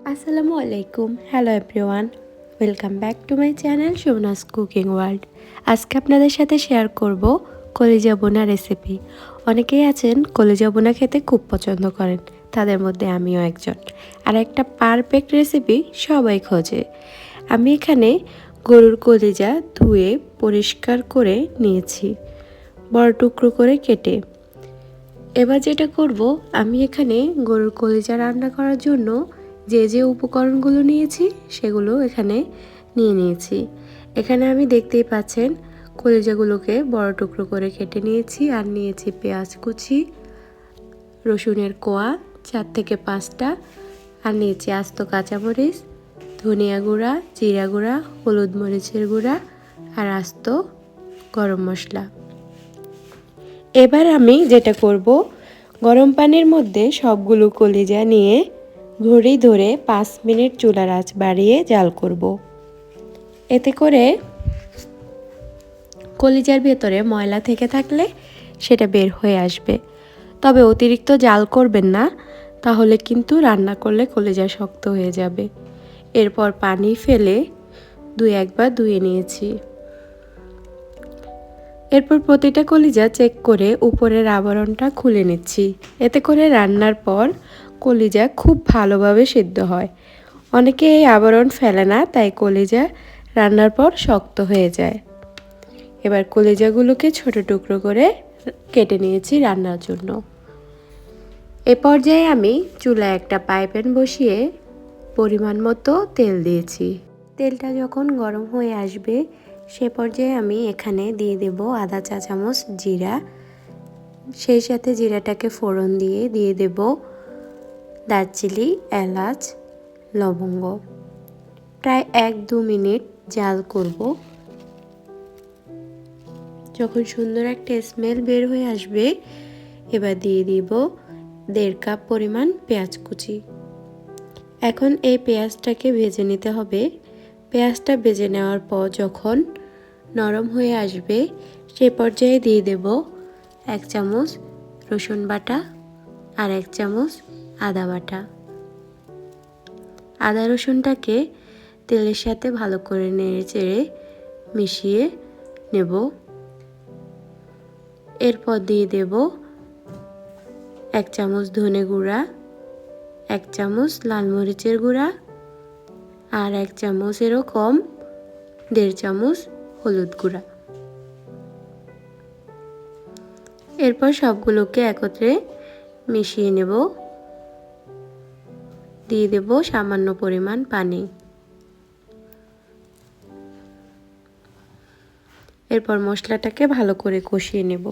আসসালামু আলাইকুম। Hello everyone, welcome back to my channel Shona's cooking world. আজকে আপনাদের সাথে শেয়ার করব কলিজা বোনা রেসিপি। অনেকেই আছেন কলিজা বোনা খেতে খুব পছন্দ করেন, তাদের মধ্যে আমিও একজন। আর একটা পারফেক্ট রেসিপি সবাই খোঁজে। আমি এখানে গরুর কলিজা ধুয়ে পরিষ্কার করে নিয়েছি, বড় টুকরো করে কেটে। এবার যেটা করব, আমি এখানে গরুর কলিজা রান্না করার জন্য যে যে উপকরণগুলো নিয়েছি সেগুলো এখানে নিয়ে নিয়েছি। এখানে আমি দেখতেই পাচ্ছেন কলিজাগুলোকে বড় টুকরো করে কেটে নিয়েছি, আর নিয়েছি পেঁয়াজ কুচি, রসুনের কোয়া 4 থেকে 5টা, আর নিয়েছি আস্ত কাঁচামরিচ, ধনিয়া গুঁড়া, জিরা গুঁড়া, হলুদ মরিচের গুঁড়া আর আস্ত গরম মশলা। এবার আমি যেটা করব, গরম পানির মধ্যে সবগুলো কলিজা নিয়ে ঘড়ি ধরে 5 মিনিট চুলার আঁচ বাড়িয়ে জাল করব। এতে করে কলিজার ভেতরে ময়লা থেকে থাকলে সেটা বের হয়ে আসবে। তবে অতিরিক্ত জাল করবেন না, তাহলে কিন্তু রান্না করলে কলিজা শক্ত হয়ে যাবে। এরপর পানি ফেলে 2-1 বার ধুয়ে নিয়েছি। এরপর প্রতিটা কলিজা চেক করে উপরের আবরণটা খুলে নিচ্ছি। এতে করে রান্নার পর কলিজা খুব ভালোভাবে সিদ্ধ হয়। অনেকে এই আবরণ ফেলে না, তাই কলিজা রান্নার পর শক্ত হয়ে যায়। এবার কলিজাগুলোকে ছোট টুকরো করে কেটে নিয়েছি রান্নার জন্য। এ পর্যায়ে আমি চুলায় একটা ফ্রাই প্যান বসিয়ে পরিমাণ মতো তেল দিয়েছি। তেলটা যখন গরম হয়ে আসবে, সে পর্যায়ে আমি এখানে দিয়ে দেব আধা চা চামচ জিরা। সেই সাথে জিরাটাকে ফোড়ন দিয়ে দেব দারচিনি, এলাচ, লবঙ্গ। প্রায় 1-2 মিনিট জাল করব। যখন সুন্দর একটা স্মেল বের হয়ে আসবে, এবার দিয়ে দিব 1.5 কাপ পরিমাণ পেঁয়াজ কুচি। এখন এই পেঁয়াজটাকে ভেজে নিতে হবে। পেঁয়াজটা ভেজে নেওয়ার পর যখন নরম হয়ে আসবে, সে পর্যায়ে দিয়ে দেব 1 চামচ রসুন বাটা আর 1 চামচ আদা বাটা। আদা রসুনটাকে তেলের সাথে ভালো করে নেড়ে চেড়ে মিশিয়ে নেব। এরপর দিয়ে দেব 1 চামচ ধনে গুঁড়া, 1 চামচ লাল মরিচের গুঁড়া আর 1 চামচ এরকম 1.5 চামচ হলুদ গুঁড়া। এরপর সবগুলোকে একত্রে মিশিয়ে নেব। দিয়ে দেব সামান্য পরিমাণ পানি। এরপর মশলাটাকে ভালো করে কষিয়ে নেব।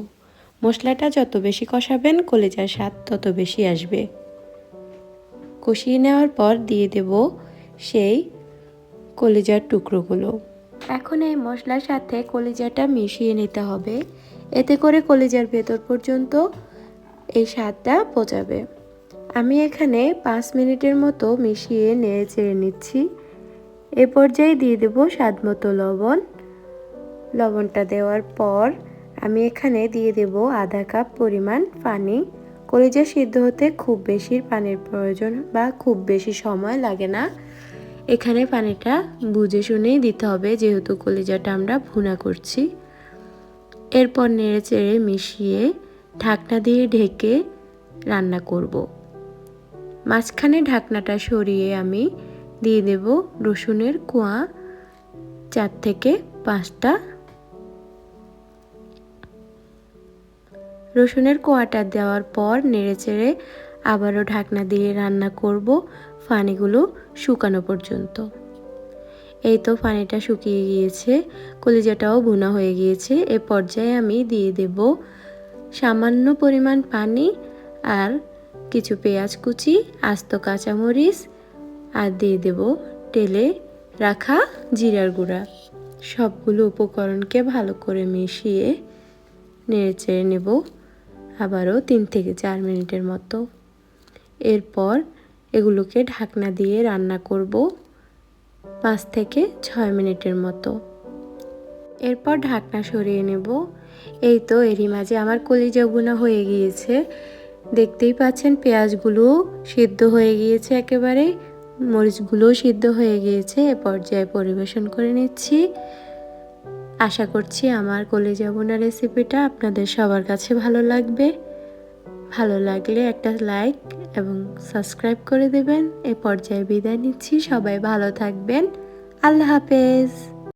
মশলাটা যত বেশি কষাবেন কলিজার স্বাদ তত বেশি আসবে। কষিয়ে নেওয়ার পর দিয়ে দেব সেই কলিজার টুকরোগুলো। এখন এই মশলার সাথে কলিজাটা মিশিয়ে নিতে হবে। এতে করে কলিজার ভেতর পর্যন্ত এই স্বাদটা পৌঁছাবে। আমি এখানে 5 মিনিটের মতো মিশিয়ে নেড়ে চেড়ে নিচ্ছি। এ পর্যায়ে দিয়ে দেব স্বাদমতো লবণ। লবণটা দেওয়ার পর আমি এখানে দিয়ে দেব আধা কাপ পরিমাণ পানি। কলিজা সিদ্ধ হতে খুব বেশি পানির প্রয়োজন বা খুব বেশি সময় লাগে না। এখানে পানিটা বুঝে শুনেই দিতে হবে, যেহেতু কলিজাটা আমরা ভুনা করছি। এরপর নেড়ে চেড়ে মিশিয়ে ঢাকনা দিয়ে ঢেকে রান্না করব। মাঝখানে ঢাকনাটা সরিয়ে আমি দিয়ে দেব রসুনের কোয়া 4 থেকে 5টা। রসুনের কোয়াটা দেওয়ার পর নেড়েচেড়ে আবারও ঢাকনা দিয়ে রান্না করব পানিগুলো শুকানো পর্যন্ত। এই তো পানিটা শুকিয়ে গিয়েছে, কলিজাটাও ভুনা হয়ে গিয়েছে। এ পর্যায়ে আমি দিয়ে দেব সামান্য পরিমাণ পানি আর কিছু পেঁয়াজ কুচি, আস্ত কাঁচামরিচ আর দিয়ে দেব টেলে রাখা জিরার গুঁড়া। সবগুলো উপকরণকে ভালো করে মিশিয়ে নেড়েচেড়ে নেব আবারও 3 থেকে 4 মিনিটের মতো। এরপর এগুলোকে ঢাকনা দিয়ে রান্না করব 5 থেকে 6 মিনিটের মতো। এরপর ঢাকনা সরিয়ে নেব। এই তো এরই মাঝে আমার কলিজা ভুনা হয়ে গিয়েছে। দেখতেই পাচ্ছেন পেঁয়াজগুলো সিদ্ধ হয়ে গিয়েছে একেবারে। মরিচগুলোও সিদ্ধ হয়ে গিয়েছে। এ পর্যায়ে পরিবেশন করে নিচ্ছি। আশা করছি আমার কলিজা ভুনা রেসিপিটা আপনাদের সবার কাছে ভালো লাগবে। ভালো লাগলে একটা লাইক এবং সাবস্ক্রাইব করে দেবেন। এ পর্যায়ে বিদায় নিচ্ছি। সবাই ভালো থাকবেন। আল্লাহ হাফেজ।